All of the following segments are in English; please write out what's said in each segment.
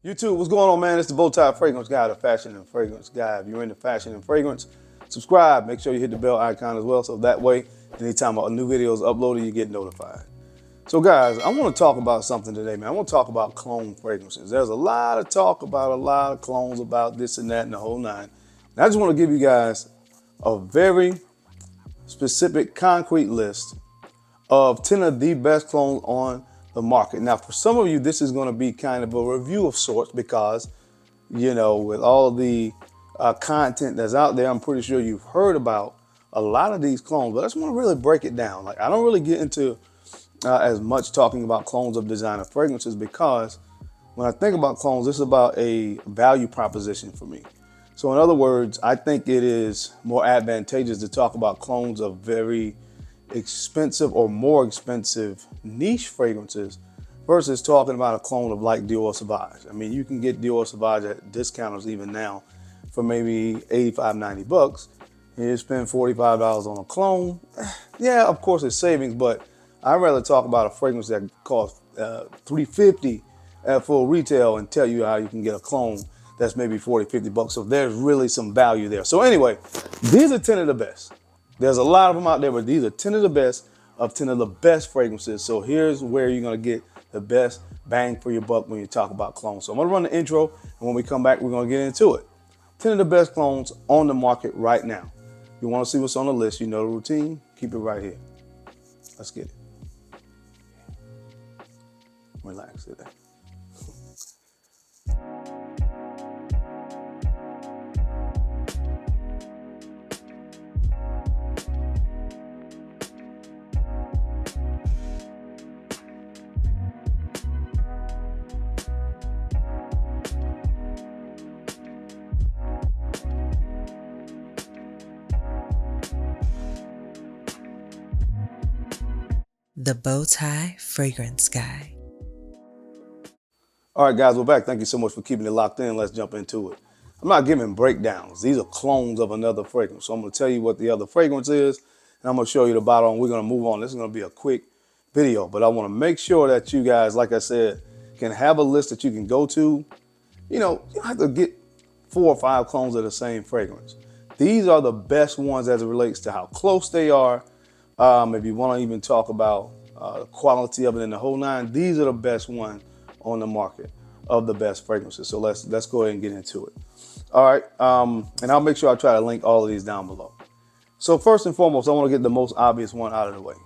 YouTube, what's going on, man? It's the Bowtie Fragrance Guy, the Fashion and Fragrance Guy. If you're into fashion and fragrance, subscribe. Make sure you hit the bell icon as well, so that way, anytime a new video is uploaded, you get notified. So guys, I want to talk about something today, man. I want to talk about clone fragrances. There's a lot of talk about a lot of clones, about this and that and the whole nine. And I just want to give you guys a very specific, concrete list of 10 of the best clones on the market. Now, for some of you, this is going to be kind of a review of sorts because, you know, with all the content that's out there, I'm pretty sure you've heard about a lot of these clones, but I just want to really break it down. Like, I don't really get into as much talking about clones of designer fragrances because when I think about clones, this is about a value proposition for me. So in other words, I think it is more advantageous to talk about clones of very expensive or more expensive niche fragrances versus talking about a clone of like Dior Sauvage. I mean, you can get Dior Sauvage at discounters even now for maybe 85, 90 bucks. You spend $45 on a clone. Yeah, of course it's savings, but I'd rather talk about a fragrance that costs $350 at full retail and tell you how you can get a clone that's maybe 40, 50 bucks. So there's really some value there. So anyway, these are 10 of the best. There's a lot of them out there, but these are 10 of the best of 10 of the best fragrances. So here's where you're going to get the best bang for your buck when you talk about clones. So I'm going to run the intro, and when we come back, we're going to get into it. 10 of the best clones on the market right now. If you want to see what's on the list, you know the routine, keep it right here. Let's get it. Relax today. The Bowtie Fragrance Guy. All right, guys, we're back. Thank you so much for keeping it locked in. Let's jump into it. I'm not giving breakdowns. These are clones of another fragrance. So I'm going to tell you what the other fragrance is, and I'm going to show you the bottle, and we're going to move on. This is going to be a quick video, but I want to make sure that you guys, like I said, can have a list that you can go to. You know, you don't have to get 4 or 5 clones of the same fragrance. These are the best ones as it relates to how close they are. If you want to even talk about the quality of it in the whole nine, these are the best ones on the market of the best fragrances. So let's go ahead and get into it. All right, and I'll make sure I try to link all of these down below. So first and foremost, I want to get the most obvious one out of the way.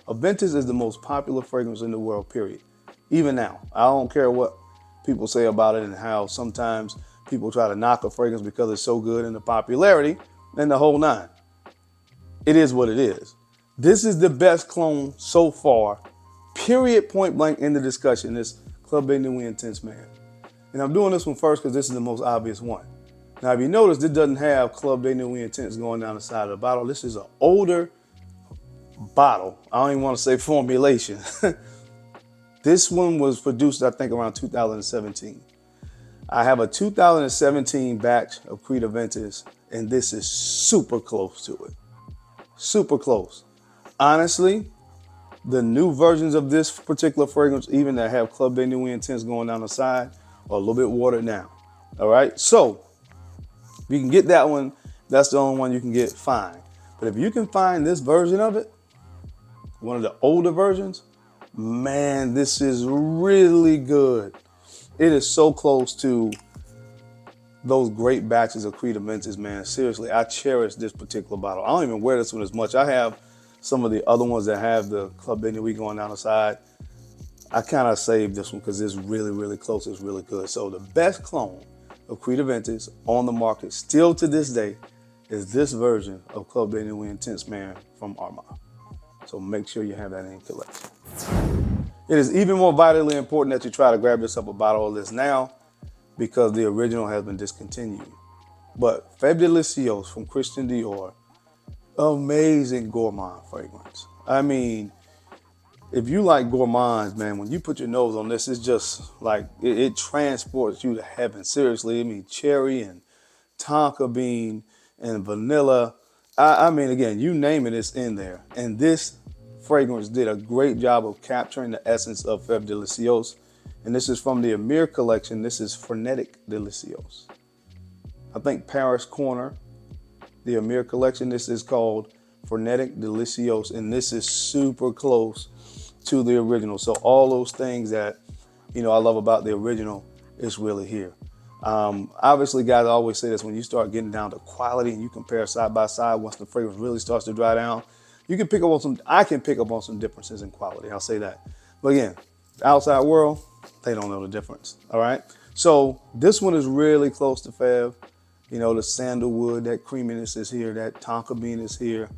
Aventus is the most popular fragrance in the world, period. Even now, I don't care what people say about it and how sometimes people try to knock a fragrance because it's so good and the popularity and the whole nine. It is what it is. This is the best clone so far, period, point blank in the discussion, this Club de Nuit Intense Man. And I'm doing this one first because this is the most obvious one. Now, if you notice, this doesn't have Club de Nuit Intense going down the side of the bottle. This is an older bottle. I don't even want to say formulation. This one was produced, I think, around 2017. I have a 2017 batch of Creed Aventus, and this is super close to it. Super close. Honestly, the new versions of this particular fragrance, even that have Club de Nuit Intense going down the side, are a little bit watered down. All right, so if you can get that one, that's the only one you can get, fine. But if you can find this version of it, one of the older versions, man, this is really good. It is so close to those great batches of Creed Aventus, man. Seriously, I cherish this particular bottle. I don't even wear this one as much. I have some of the other ones that have the Club de Nuit going down the side. I kind of saved this one because it's really, really close. It's really good. So the best clone of Creed Aventus on the market still to this day is this version of Club de Nuit Intense Man from Armand. So make sure you have that in your collection. It is even more vitally important that you try to grab yourself a bottle of this now because the original has been discontinued. But Femme Delicieuse from Christian Dior, amazing gourmand fragrance. I mean, if you like gourmands, man, when you put your nose on this, it's just like, it transports you to heaven. Seriously, I mean, cherry and tonka bean and vanilla. I mean, again, you name it, it's in there. And this fragrance did a great job of capturing the essence of Femme Delicieuse And this is from the Allure collection. This is Frenetic Delicios. I think Paris Corner, the Allure collection, this is called Frenetic Delicios, and this is super close to the original. So all those things that, I love about the original is really here. Obviously, guys, I always say this, when you start getting down to quality and you compare side by side, once the fragrance really starts to dry down, you can pick up on I can pick up on some differences in quality. I'll say that. But again, the outside world, they don't know the difference. All right. So this one is really close to Feb. The sandalwood, that creaminess is here. That tonka bean is here.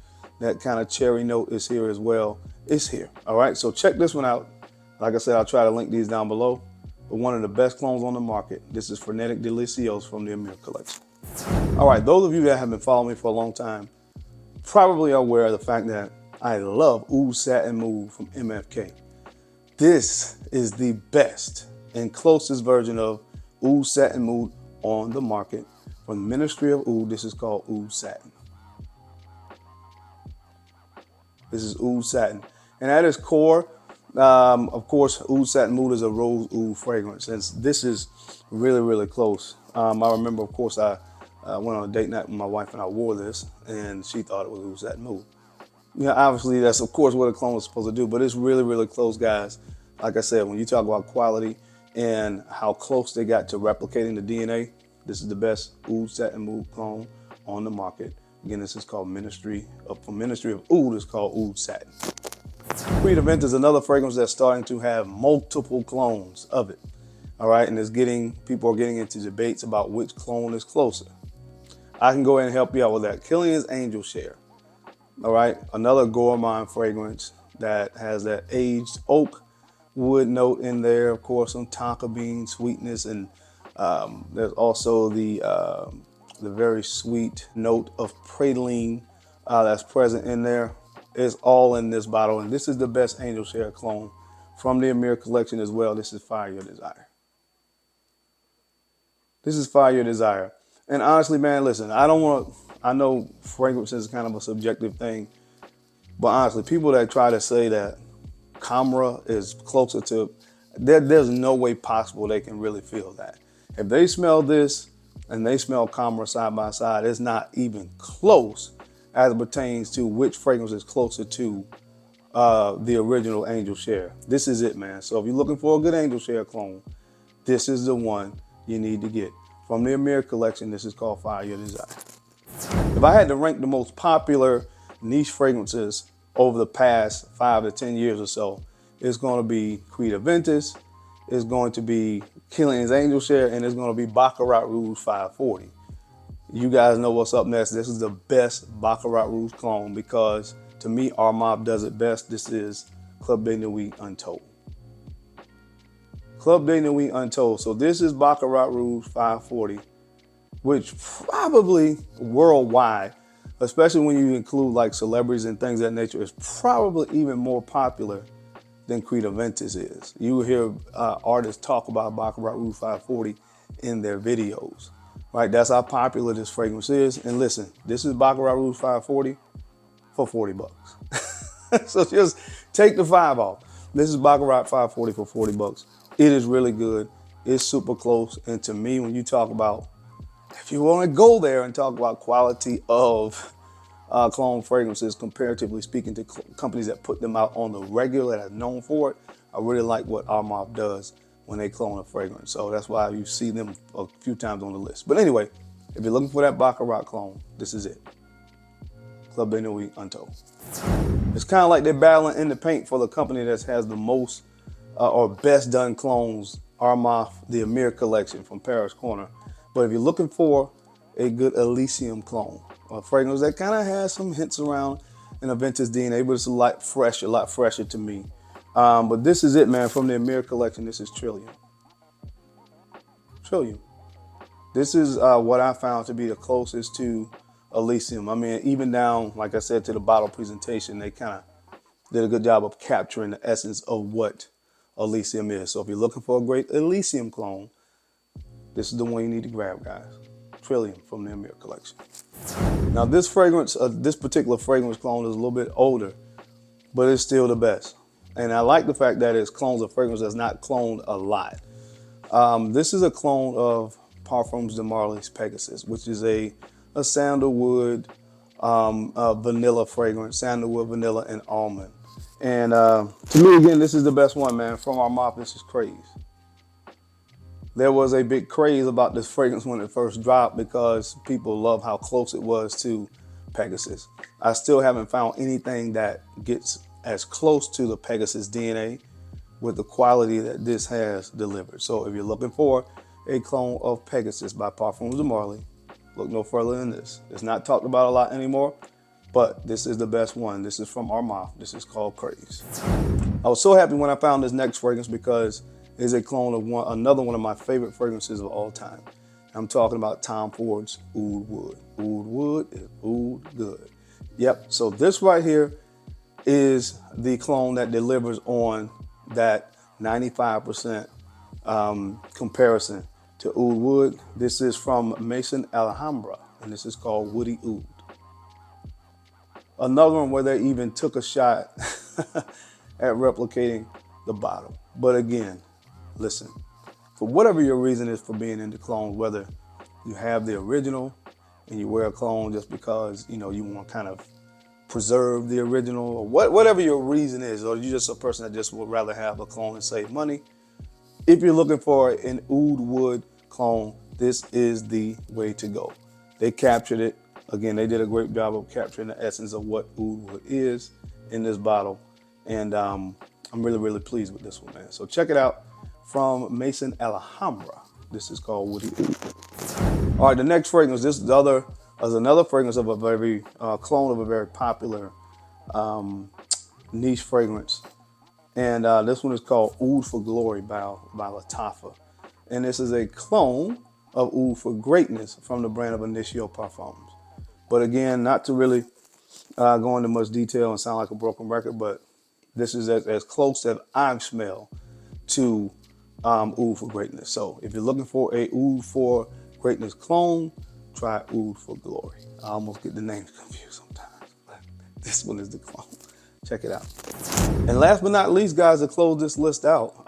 That kind of cherry note is here as well. It's here. All right. So check this one out. Like I said, I'll try to link these down below. But one of the best clones on the market. This is Frenetic Delicios from the Allure collection. All right. Those of you that have been following me for a long time probably are aware of the fact that I love Oud Satin Mood from MFK. This is the best and closest version of Oud Satin Mood on the market. From the Ministry of Oud, this is called Oud Satin. This is Oud Satin. And at its core, of course, Oud Satin Mood is a rose oud fragrance. And this is really, really close. I remember, of course, I went on a date night with my wife and I wore this and she thought it was Oud Satin Mood. Obviously, that's, of course, what a clone is supposed to do, but it's really, really close, guys. Like I said, when you talk about quality and how close they got to replicating the DNA, this is the best Oud Satin Mood clone on the market. Again, this is called from Ministry of Oud, it's called Oud Satin. Creed Event is another fragrance that's starting to have multiple clones of it. All right, and people are getting into debates about which clone is closer. I can go ahead and help you out with that. Kilian's Angel Share. All right, another gourmand fragrance that has that aged oak wood note in there. Of course, some tonka bean sweetness, and there's also the very sweet note of praline that's present in there. It's all in this bottle, and this is the best Angel Share clone from the Allure collection as well. This is Fire Your Desire. This is Fire Your Desire. And honestly, man, listen, I know fragrance is kind of a subjective thing, but honestly, people that try to say that Camera is closer to, there's no way possible they can really feel that. If they smell this and they smell Camera side by side, it's not even close as it pertains to which fragrance is closer to the original Angel Share. This is it, man. So if you're looking for a good Angel Share clone, this is the one you need to get. From the Allure collection, this is called Fire Your Desire. If I had to rank the most popular niche fragrances over the past 5 to 10 years or so, it's going to be Creed Aventus, it's going to be Kilian's Angel Share, and it's going to be Baccarat Rouge 540. You guys know what's up next. This is the best Baccarat Rouge clone because, to me, our mob does it best. This is Club de Nuit Untold. Club de Nuit Untold. So this is Baccarat Rouge 540, which probably worldwide, especially when you include like celebrities and things of that nature, is probably even more popular than Creed Aventus is. You will hear artists talk about Baccarat Rouge 540 in their videos, right? That's how popular this fragrance is. And listen, this is Baccarat Rouge 540 for 40 bucks. So just take the 5 off. This is Baccarat 540 for 40 bucks. It is really good. It's super close. And to me, when you talk about, if you want to go there and talk about quality of clone fragrances, comparatively speaking to companies that put them out on the regular that are known for it, I really like what our mob does when they clone a fragrance. So that's why you see them a few times on the list. But anyway, if you're looking for that Baccarat clone, this is it. Club de Nuit Untold. It's kind of like they're battling in the paint for the company that has the most or best done clones, Armaf, the Allure collection from Paris Corner. But if you're looking for a good Elysium clone, a fragrance that kind of has some hints around an Aventus DNA, but it's a lot fresher to me. But this is it, man, from the Allure collection. This is Trillium. Trillium. This is what I found to be the closest to Elysium. I mean, even down, like I said, to the bottle presentation, they kind of did a good job of capturing the essence of what Elysium is. So if you're looking for a great Elysium clone, this is the one you need to grab, guys. Trillium from the Allure collection. Now this fragrance, this particular fragrance clone is a little bit older, but it's still the best. And I like the fact that it's clones of fragrance that's not cloned a lot. This is a clone of Parfums de Marly's Pegasus, which is a sandalwood, vanilla fragrance, sandalwood, vanilla, and almond. And to me, again, this is the best one, man. From our mouth, this is craze. There was a big craze about this fragrance when it first dropped because people love how close it was to Pegasus. I still haven't found anything that gets as close to the Pegasus DNA with the quality that this has delivered. So if you're looking for a clone of Pegasus by Parfums de Marly, look no further than this. It's not talked about a lot anymore, but this is the best one. This is from our mouth. This is called Craze. I was so happy when I found this next fragrance because it's a clone of another one of my favorite fragrances of all time. I'm talking about Tom Ford's Oud Wood. Oud Wood is oud good. Yep, so this right here is the clone that delivers on that 95% comparison to Oud Wood. This is from Maison Alhambra, and this is called Woody Oud. Another one where they even took a shot at replicating the bottle. But again, listen, for whatever your reason is for being into clones, whether you have the original and you wear a clone just because, you know, you want to kind of preserve the original, or whatever your reason is, or you're just a person that just would rather have a clone and save money. If you're looking for an Oud Wood clone, this is the way to go. They captured it. Again, they did a great job of capturing the essence of what Oud Wood is in this bottle. And I'm really, really pleased with this one, man. So check it out from Maison Alhambra. This is called Woody Oud. All right, the next fragrance, this is another fragrance of a very clone of a very popular niche fragrance. And this one is called Oud for Glory by Lattafa. And this is a clone of Oud for Greatness from the brand of Initio Parfums. But again, not to really go into much detail and sound like a broken record, but this is as close as I've smelled to Oud for Greatness. So if you're looking for a Oud for Greatness clone, try Oud for Glory. I almost get the names confused sometimes, but this one is the clone. Check it out. And last but not least, guys, to close this list out,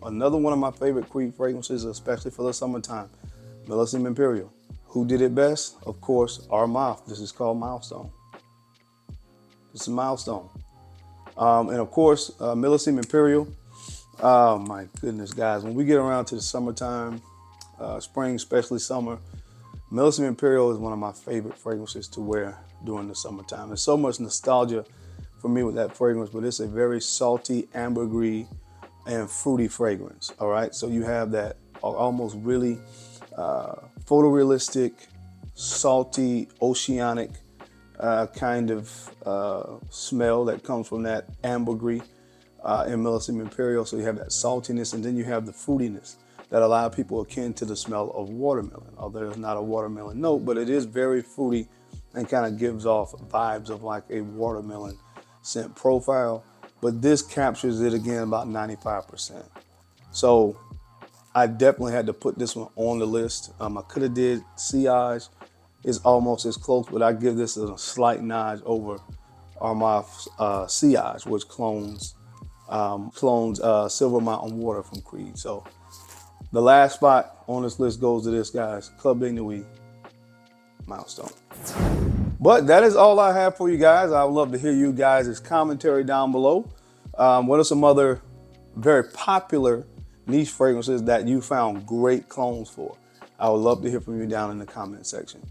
another one of my favorite Creed fragrances, especially for the summertime, Millésime Imperial. Who did it best? Of course, our mouth. This is called Milestone. This is Milestone. And of course, Millésime Imperial. Oh my goodness, guys. When we get around to the summertime, spring, especially summer, Millésime Imperial is one of my favorite fragrances to wear during the summertime. There's so much nostalgia for me with that fragrance, but it's a very salty, ambergris, and fruity fragrance. All right, so you have that almost really photorealistic, salty, oceanic kind of smell that comes from that ambergris in Millésime Imperial. So you have that saltiness, and then you have the fruitiness that a lot of people akin to the smell of watermelon. Although it's not a watermelon note, but it is very fruity and kind of gives off vibes of like a watermelon scent profile. But this captures it again about 95%. So I definitely had to put this one on the list. I could have did Sillage. It's almost as close, but I give this a slight notch over Armaux's Sillage, which clones Silver Mountain Water from Creed. So the last spot on this list goes to this, guys, Club de Nuit, Milestone. But that is all I have for you guys. I would love to hear you guys' commentary down below. What are some other very popular niche fragrances that you found great clones for? I would love to hear from you down in the comment section.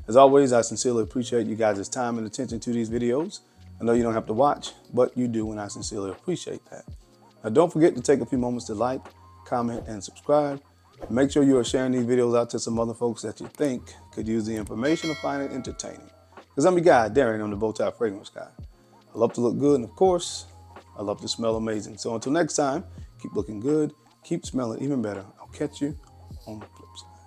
As always, I sincerely appreciate you guys' time and attention to these videos. I know you don't have to watch, but you do, and I sincerely appreciate that. Now, don't forget to take a few moments to like, comment, and subscribe. Make sure you are sharing these videos out to some other folks that you think could use the information or find it entertaining. Because I'm your guy, Darren, I'm the Bowtie Fragrance Guy. I love to look good, and of course, I love to smell amazing. So until next time, keep looking good, keep smelling even better. I'll catch you on the flip side.